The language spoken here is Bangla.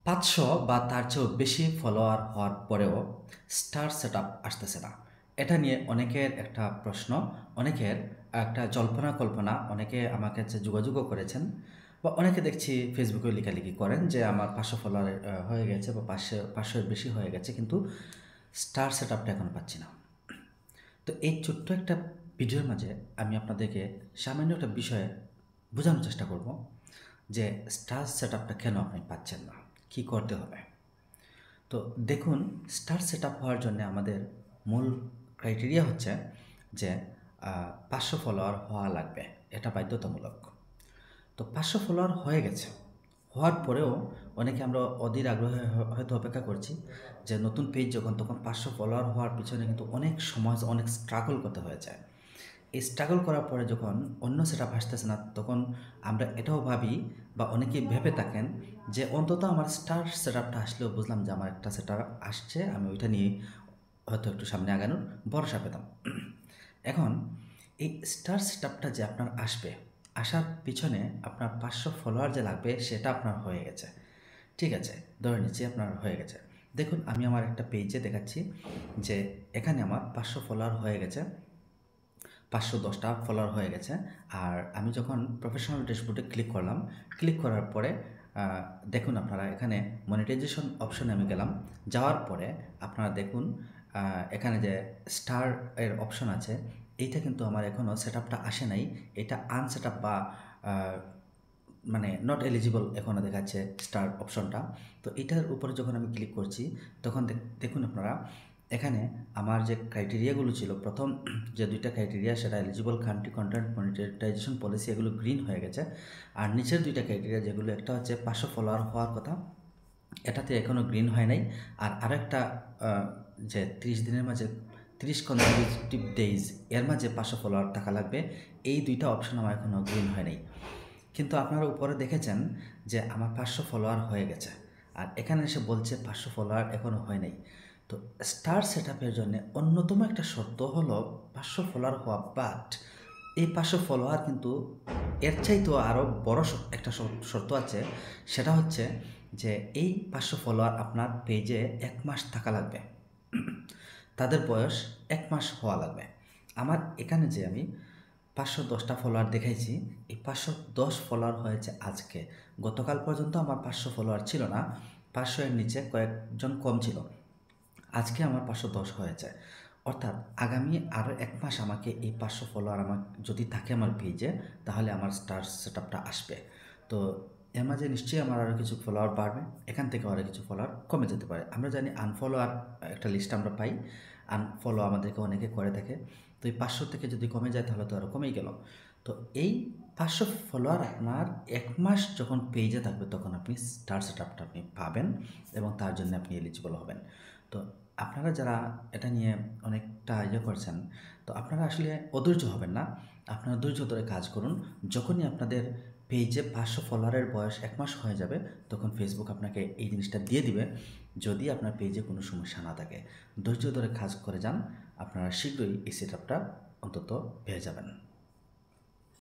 500 বা তার চেয়েও বেশি ফলোয়ার হওয়ার পরেও স্টার সেটআপ আসতেছে না। এটা নিয়ে অনেকের একটা প্রশ্ন, অনেকের একটা জল্পনা কল্পনা, অনেকে আমার কাছে যোগাযোগও করেছেন বা অনেকে দেখছি ফেসবুকেও লেখালেখি করেন যে আমার 500 ফলোয়ার হয়ে গেছে বা 500 এর বেশি হয়ে গেছে, কিন্তু স্টার সেটআপটা এখন পাচ্ছি না। তো এই ছোট্ট একটা ভিডিওর মাঝে আমি আপনাদেরকে সামান্য একটা বিষয়ে বোঝানোর চেষ্টা করব যে স্টার সেটআপটা কেন আপনি পাচ্ছেন না, কী করতে হবে। তো দেখুন, স্টার সেটআপ হওয়ার জন্য আমাদের মূল ক্রাইটেরিয়া হচ্ছে যে 500 ফলোয়ার হওয়া লাগবে, এটা বাধ্যতামূলক। তো 500 ফলোয়ার হয়ে গেছে, হওয়ার পরেও অনেকে আমরা অধীর আগ্রহে হয়তো অপেক্ষা করছি যে নতুন পেজ যখন, তখন 500 ফলোয়ার হওয়ার পিছনে কিন্তু অনেক সময় অনেক স্ট্রাগল করতে হয়ে যায়। এই স্ট্রাগল করার পরে যখন অন্য সেটআপ আসতেছে না, তখন আমরা এটাও ভাবি বা অনেকেই ভেবে থাকেন যে অন্তত আমার স্টার সেটআপটা আসলেও বুঝলাম যে আমার একটা সেটআপ আসছে, আমি ওইটা নিয়ে হয়তো একটু সামনে আগানোর ভরসা পেতাম। এখন এই স্টার সেটআপটা যে আপনার আসবে, আসার পিছনে আপনার 500 ফলোয়ার যে লাগবে সেটা আপনার হয়ে গেছে। ঠিক আছে, ধরে নিচ্ছি আপনার হয়ে গেছে। দেখুন, আমি আমার একটা পেজে দেখাচ্ছি যে এখানে আমার 500 ফলোয়ার হয়ে গেছে, 510টা ফলোয়ার হয়ে গেছে। আর আমি যখন প্রফেশনাল ড্যাশবোর্ডে ক্লিক করলাম, ক্লিক করার পরে দেখুন আপনারা এখানে মনিটাইজেশন অপশনে আমি গেলাম। যাওয়ার পরে আপনারা দেখুন এখানে যে স্টার এর অপশন আছে, এইটা কিন্তু আমার এখনও সেটআপটা আসে নাই। এটা আনসেটআপ বা মানে নট এলিজিবল এখনও দেখাচ্ছে স্টার অপশনটা। তো এটার উপরে যখন আমি ক্লিক করছি, তখন দেখুন আপনারা এখানে আমার যে ক্রাইটেরিয়াগুলো ছিল, প্রথম যে দুইটা ক্রাইটেরিয়া সেটা eligible country, content monetization policy, এগুলো গ্রিন হয়ে গেছে। আর নিচের দুইটা ক্রাইটেরিয়া যেগুলো, একটা হচ্ছে 500 ফলোয়ার হওয়ার কথা, এটাতে এখনও গ্রিন হয় নাই। আর আরেকটা যে 30 দিনের মাঝে 30 কনজিকিউটিভ ডেইজ এর মাঝে 500 ফলোয়ার থাকা লাগবে, এই দুইটা অপশন আমার এখনও গ্রিন হয় নাই। কিন্তু আপনারা উপরে দেখেছেন যে আমার 500 ফলোয়ার হয়ে গেছে, আর এখানে এসে বলছে 500 ফলোয়ার এখনও হয় নাই। তো স্টার সেটআপের জন্য অন্যতম একটা শর্ত হলো 500 ফলোয়ার হওয়া, বাট এই 500 ফলোয়ার কিন্তু এর চাইতেও আরও বড় একটা শর্ত আছে। সেটা হচ্ছে যে এই 500 ফলোয়ার আপনার পেজে 1 মাস থাকা লাগবে, তাদের বয়স 1 মাস হওয়া লাগবে। আমার এখানে যে আমি 510টা ফলোয়ার দেখাইছি, এই 510 ফলোয়ার হয়েছে আজকে। গতকাল পর্যন্ত আমার 500 ফলোয়ার ছিল না, 500 এর নিচে কয়েকজন কম ছিল। আজকে আমার 510 হয়েছে, অর্থাৎ আগামী আরও 1 মাস আমাকে এই 500 ফলোয়ার আমার যদি থাকে আমার পেজে, তাহলে আমার স্টার সেটআপটা আসবে। তো এর মাঝে নিশ্চয়ই আমার আরও কিছু ফলোয়ার বাড়বে, এখান থেকে আরও কিছু ফলোয়ার কমে যেতে পারে। আমরা জানি আনফলোয়ার একটা লিস্ট আমরা পাই, আনফলো আমাদেরকে অনেকে করে থাকে। তো এই 500 থেকে যদি কমে যায় তাহলে তো আরও কমেই গেল। তো এই 500 ফলোয়ার আপনার 1 মাস যখন পেজে থাকবে, তখন আপনি স্টার সেটআপটা আপনি পাবেন এবং তার জন্য আপনি এলিজিবল হবেন। তো আপনারা যারা এটা নিয়ে অনেকটা করছেন, তো আপনারা আসলে অধৈর্য হবেন না, আপনারা ধৈর্য ধরে কাজ করুন। যখনই আপনাদের পেজে 500 ফলোয়ারের বয়স 1 মাস হয়ে যাবে, তখন ফেসবুক আপনাকে এই জিনিসটা দিয়ে দিবে, যদি আপনার পেজে কোনো সমস্যা না থাকে। ধৈর্য ধরে কাজ করে যান, আপনারা শীঘ্রই এই সেটআপটা অন্তত পেয়ে যাবেন।